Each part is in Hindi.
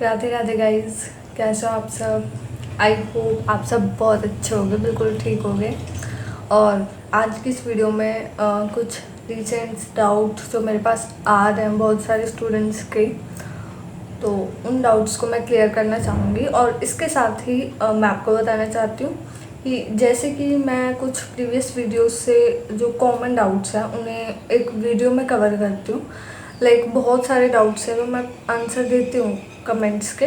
राधे राधे गाइस, कैसे हो आप सब। आई होप आप सब बहुत अच्छे होंगे, बिल्कुल ठीक होंगे। और आज की इस वीडियो में कुछ रिसेंट डाउट्स जो मेरे पास आ रहे हैं बहुत सारे स्टूडेंट्स के, तो उन डाउट्स को मैं क्लियर करना चाहूँगी। और इसके साथ ही मैं आपको बताना चाहती हूँ कि जैसे कि मैं कुछ प्रीवियस वीडियोस से जो कॉमन डाउट्स हैं उन्हें एक वीडियो में कवर करती हूँ। लाइक बहुत सारे डाउट्स हैं तो मैं आंसर देती हूँ कमेंट्स के,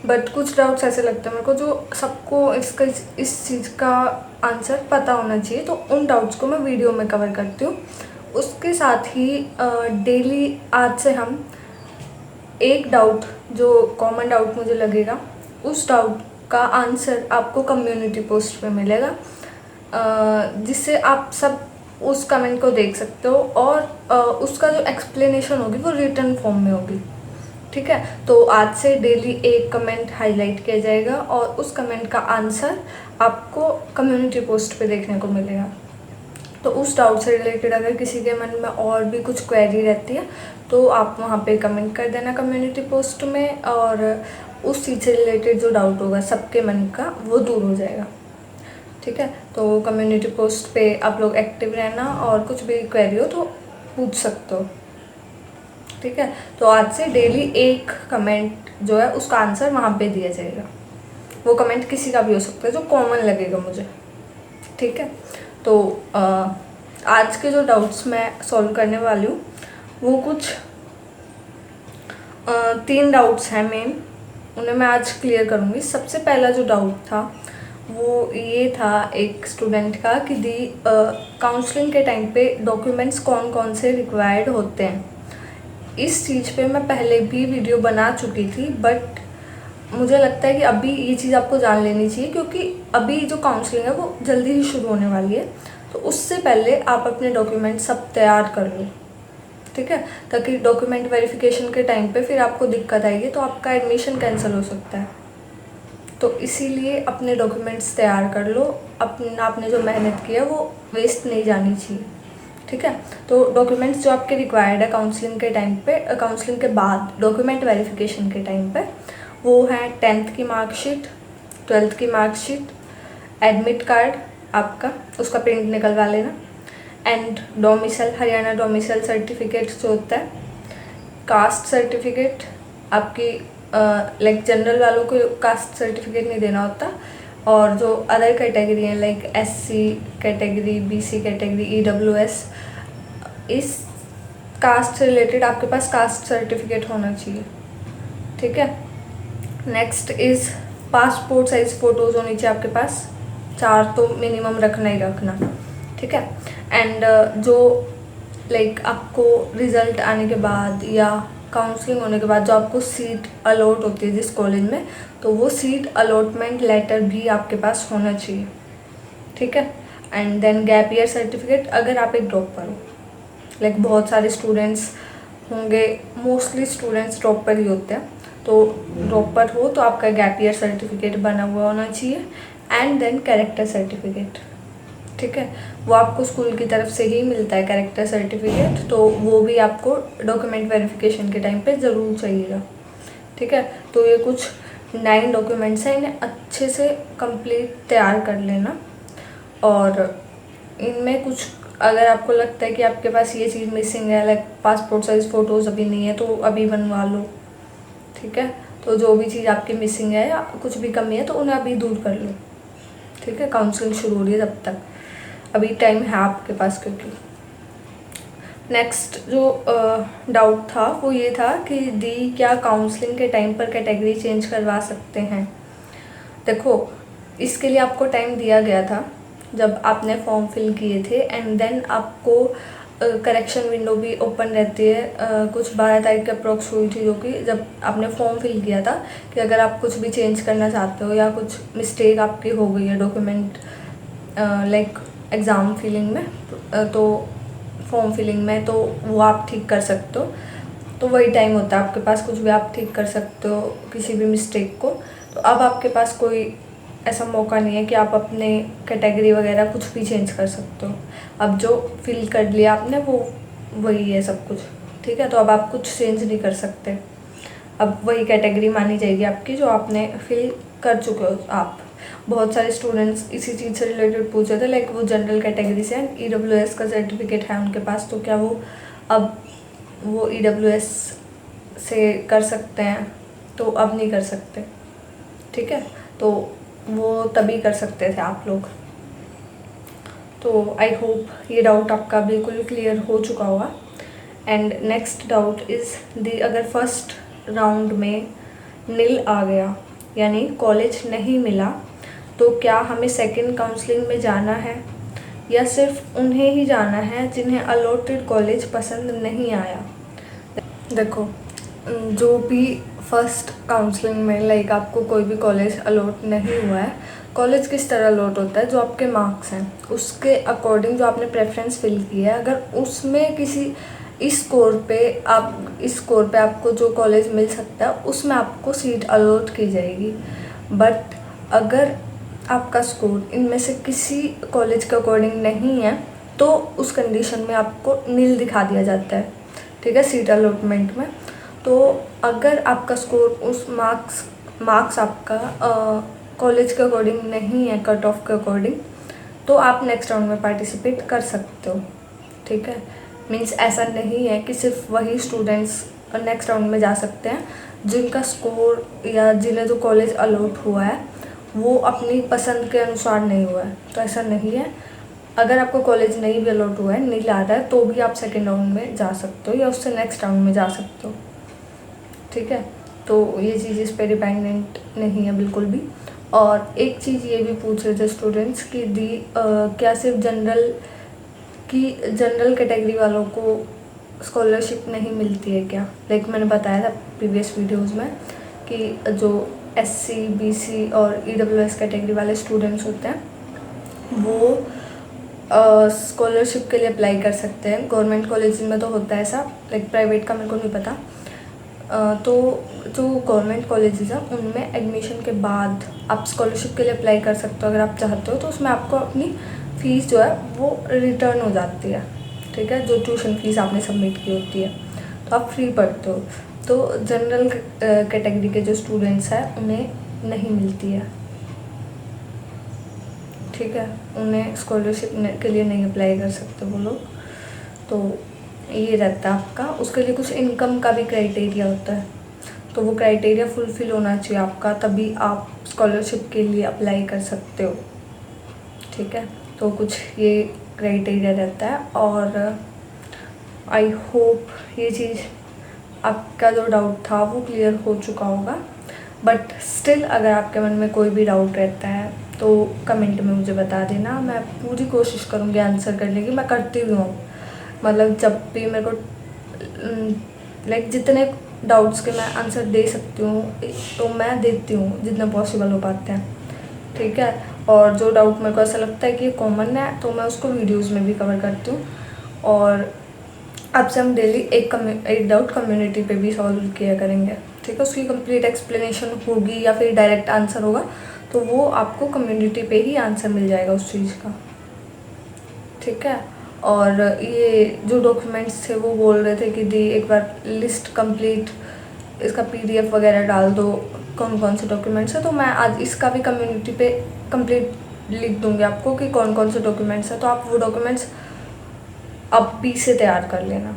बट कुछ डाउट्स ऐसे लगते हैं मेरे को जो सबको इस चीज़ का आंसर पता होना चाहिए, तो उन डाउट्स को मैं वीडियो में कवर करती हूँ। उसके साथ ही डेली आज से हम एक डाउट जो कॉमन डाउट मुझे लगेगा उस डाउट का आंसर आपको कम्युनिटी पोस्ट पे मिलेगा, जिससे आप सब उस कमेंट को देख सकते हो और उसका जो एक्सप्लेनेशन होगी वो रिटन फॉर्म में होगी। ठीक है, तो आज से डेली एक कमेंट हाईलाइट किया जाएगा और उस कमेंट का आंसर आपको कम्युनिटी पोस्ट पे देखने को मिलेगा। तो उस डाउट से रिलेटेड अगर किसी के मन में और भी कुछ क्वेरी रहती है तो आप वहाँ पे कमेंट कर देना कम्युनिटी पोस्ट में, और उस चीज़ से रिलेटेड जो डाउट होगा सबके मन का वो दूर हो जाएगा। ठीक है, तो कम्युनिटी पोस्ट पे आप लोग एक्टिव रहना और कुछ भी क्वेरी हो तो पूछ सकते हो। ठीक है, तो आज से डेली एक कमेंट जो है उसका आंसर वहाँ पे दिया जाएगा। वो कमेंट किसी का भी हो सकता है जो कॉमन लगेगा मुझे। ठीक है, तो आज के जो डाउट्स मैं सॉल्व करने वाली हूँ वो कुछ 3 डाउट्स हैं मेन, उन्हें मैं आज क्लियर करूँगी। सबसे पहला जो डाउट था वो ये था एक स्टूडेंट का कि दी काउंसलिंग के टाइम पे डॉक्यूमेंट्स कौन कौन से रिक्वायर्ड होते हैं। इस चीज़ पे मैं पहले भी वीडियो बना चुकी थी, बट मुझे लगता है कि अभी ये चीज़ आपको जान लेनी चाहिए क्योंकि अभी जो काउंसलिंग है वो जल्दी ही शुरू होने वाली है। तो उससे पहले आप अपने डॉक्यूमेंट सब तैयार कर लो। ठीक है, ताकि डॉक्यूमेंट वेरिफिकेशन के टाइम पे फिर आपको दिक्कत आएगी तो आपका एडमिशन कैंसिल हो सकता है। तो इसीलिए अपने डॉक्यूमेंट्स तैयार कर लो, आपने जो मेहनत की है वो वेस्ट नहीं जानी चाहिए। ठीक है, तो डॉक्यूमेंट्स जो आपके रिक्वायर्ड है काउंसलिंग के टाइम पे, काउंसलिंग के बाद डॉक्यूमेंट वेरिफिकेशन के टाइम पे, वो है 10th की मार्कशीट, 12th की मार्कशीट, एडमिट कार्ड आपका, उसका प्रिंट निकलवा लेना, and domicile, Haryana domicile certificate जो होता है, कास्ट सर्टिफिकेट आपकी, लाइक जनरल वालों को कास्ट सर्टिफिकेट नहीं देना होता, और जो अदर कैटेगरी हैं like SC category, BC category, EWS, इस कास्ट से रिलेटेड आपके पास कास्ट सर्टिफिकेट होना चाहिए। ठीक है, next is passport size photos होनी चाहिए आपके पास, 4 तो मिनिमम रखना ही रखना। ठीक है, एंड जो लाइक आपको रिज़ल्ट आने के बाद या काउंसलिंग होने के बाद जो आपको सीट अलॉट होती है जिस कॉलेज में, तो वो सीट अलॉटमेंट लेटर भी आपके पास होना चाहिए। ठीक है, and then gap year certificate अगर आप एक ड्रॉपर हो, लाइक बहुत सारे स्टूडेंट्स होंगे, मोस्टली स्टूडेंट्स ड्रॉपर ही होते हैं, तो ड्रॉपर हो तो आपका गैप ईयर सर्टिफिकेट बना हुआ होना चाहिए, एंड देन कैरेक्टर सर्टिफिकेट। ठीक है, वो आपको स्कूल की तरफ से ही मिलता है कैरेक्टर सर्टिफिकेट, तो वो भी आपको डॉक्यूमेंट वेरिफिकेशन के टाइम पे ज़रूर चाहिएगा। ठीक है, तो ये कुछ 9 डॉक्यूमेंट्स हैं, इन्हें अच्छे से कंप्लीट तैयार कर लेना। और इनमें कुछ अगर आपको लगता है कि आपके पास ये चीज़ मिसिंग है, लाइक पासपोर्ट साइज़ फ़ोटोज़ अभी नहीं है तो अभी बनवा लो। ठीक है, तो जो भी चीज़ आपकी मिसिंग है या कुछ भी कमी है तो उन्हें अभी दूर कर लो। ठीक है, काउंसलिंग शुरू हो रही है, तब तक अभी टाइम है आपके पास। क्योंकि नेक्स्ट जो डाउट था वो ये था कि दी क्या काउंसलिंग के टाइम पर कैटेगरी चेंज करवा सकते हैं। देखो, इसके लिए आपको टाइम दिया गया था जब आपने फॉर्म फिल किए थे, एंड देन आपको करेक्शन विंडो भी ओपन रहती है, कुछ 12 तारीख के अप्रॉक्स हुई थी, जो कि जब आपने फॉर्म फिल किया था कि अगर आप कुछ भी चेंज करना चाहते हो या कुछ मिस्टेक आपकी हो गई है डॉक्यूमेंट लाइक एग्ज़ाम फिलिंग में, तो फॉर्म फिलिंग में, तो वो आप ठीक कर सकते हो। तो वही टाइम होता है आपके पास, कुछ भी आप ठीक कर सकते हो किसी भी मिस्टेक को। तो अब आपके पास कोई ऐसा मौका नहीं है कि आप अपने कैटेगरी वगैरह कुछ भी चेंज कर सकते हो। अब जो फिल कर लिया आपने वो वही है सब कुछ। ठीक है, तो अब आप कुछ चेंज नहीं कर सकते। अब वही कैटेगरी मानी जाएगी आपकी जो आपने फिल कर चुके हो आप। बहुत सारे स्टूडेंट्स इसी चीज़ से रिलेटेड पूछ रहे थे, लाइक वो जनरल कैटेगरी से हैं, EWS का सर्टिफिकेट है उनके पास, तो क्या वो अब वो EWS से कर सकते हैं? तो अब नहीं कर सकते, ठीक है। तो वो तभी कर सकते थे आप लोग। तो आई होप ये डाउट आपका बिल्कुल क्लियर हो चुका होगा। And next doubt is the, अगर फर्स्ट राउंड में नील आ गया यानी कॉलेज नहीं मिला, तो क्या हमें सेकंड काउंसलिंग में जाना है या सिर्फ उन्हें ही जाना है जिन्हें अलॉटेड कॉलेज पसंद नहीं आया? देखो, जो भी फर्स्ट काउंसलिंग में लाइक आपको कोई भी कॉलेज अलॉट नहीं हुआ है, कॉलेज किस तरह अलॉट होता है, जो आपके मार्क्स हैं उसके अकॉर्डिंग जो आपने प्रेफरेंस फिल की है, अगर उसमें किसी इस स्कोर पे आपको जो कॉलेज मिल सकता है उसमें आपको सीट अलॉट की जाएगी। बट अगर आपका स्कोर इनमें से किसी कॉलेज के अकॉर्डिंग नहीं है तो उस कंडीशन में आपको नील दिखा दिया जाता है, ठीक है, सीट अलॉटमेंट में। तो अगर आपका स्कोर उस मार्क्स आपका कॉलेज के अकॉर्डिंग नहीं है, कट ऑफ के अकॉर्डिंग, तो आप नेक्स्ट राउंड में पार्टिसिपेट कर सकते हो, ठीक है। मीन्स ऐसा नहीं है कि सिर्फ वही स्टूडेंट्स नेक्स्ट राउंड में जा सकते हैं जिनका स्कोर या जिन्हें जो कॉलेज अलॉट हुआ है वो अपनी पसंद के अनुसार नहीं हुआ है, तो ऐसा नहीं है। अगर आपको कॉलेज नहीं भी अलॉट हुआ है, नहीं ला रहा है, तो भी आप सेकेंड राउंड में जा सकते हो या उससे नेक्स्ट राउंड में जा सकते हो, ठीक है। तो ये चीज़ इस पर डिपेंडेंट नहीं है बिल्कुल भी। और एक चीज़ ये भी पूछ रहे थे स्टूडेंट्स कि क्या सिर्फ जनरल कैटेगरी वालों को स्कॉलरशिप नहीं मिलती है क्या? लाइक मैंने बताया था प्रीवियस वीडियोज़ में कि जो SC BC और EWS कैटेगरी वाले स्टूडेंट्स होते हैं वो स्कॉलरशिप के लिए अप्लाई कर सकते हैं। गवर्नमेंट कॉलेज में तो होता है ऐसा, लाइक प्राइवेट का मेरे को नहीं पता। तो जो गवर्नमेंट कॉलेजेस हैं उनमें एडमिशन के बाद आप स्कॉलरशिप के लिए अप्लाई कर सकते हो अगर आप चाहते हो। तो उसमें आपको अपनी फ़ीस जो है वो रिटर्न हो जाती है, ठीक है, जो ट्यूशन फीस आपने सबमिट की होती है, तो आप फ्री पढ़ते हो। तो जनरल कैटेगरी के जो स्टूडेंट्स हैं उन्हें नहीं मिलती है, ठीक है, उन्हें स्कॉलरशिप के लिए नहीं अप्लाई कर सकते वो लोग। तो ये रहता है आपका, उसके लिए कुछ इनकम का भी क्राइटेरिया होता है, तो वो क्राइटेरिया फुलफ़िल होना चाहिए आपका, तभी आप स्कॉलरशिप के लिए अप्लाई कर सकते हो, ठीक है। तो कुछ ये क्राइटेरिया रहता है। और आई होप ये चीज़ आपका जो डाउट था वो क्लियर हो चुका होगा। बट स्टिल अगर आपके मन में कोई भी डाउट रहता है तो कमेंट में मुझे बता देना, मैं पूरी कोशिश करूँगी आंसर करने की। मैं करती भी हूँ, मतलब जब भी मेरे को लाइक जितने डाउट्स के मैं आंसर दे सकती हूँ तो मैं देती हूँ जितना पॉसिबल हो पाते हैं, ठीक है। और जो डाउट मेरे को ऐसा लगता है कि ये कॉमन है तो मैं उसको वीडियोज़ में भी कवर करती हूँ। और आपसे हम डेली एक डाउट कम्युनिटी पे भी सॉल्व किया करेंगे, ठीक है। उसकी कंप्लीट एक्सप्लेनेशन होगी या फिर डायरेक्ट आंसर होगा तो वो आपको कम्युनिटी पे ही आंसर मिल जाएगा उस चीज़ का, ठीक है। और ये जो डॉक्यूमेंट्स थे वो बोल रहे थे कि दी एक बार लिस्ट कंप्लीट इसका PDF वगैरह डाल दो कौन कौन से डॉक्यूमेंट्स है, तो मैं आज इसका भी कम्युनिटी पे कंप्लीट लिख दूँगी आपको कि कौन कौन से डॉक्यूमेंट्स हैं, तो आप वो डॉक्यूमेंट्स अब भी से तैयार कर लेना,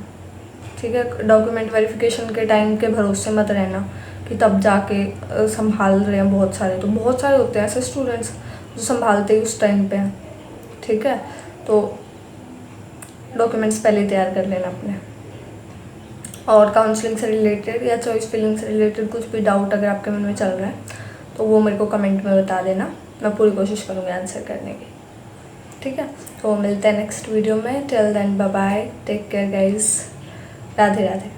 ठीक है। डॉक्यूमेंट वेरिफिकेशन के टाइम के भरोसे मत रहना कि तब जाके संभाल रहे हैं बहुत सारे, तो बहुत सारे होते हैं ऐसे स्टूडेंट्स जो संभालते ही उस टाइम पे हैं, ठीक है। तो डॉक्यूमेंट्स पहले तैयार कर लेना अपने। और काउंसलिंग से रिलेटेड या चॉइस फिलिंग से रिलेटेड कुछ भी डाउट अगर आपके मन में चल रहा है तो वो मेरे को कमेंट में बता देना, मैं पूरी कोशिश करूँगी आंसर करने की, ठीक है। तो मिलते हैं नेक्स्ट वीडियो में। Till then bye bye, take care guys, Radhe Radhe.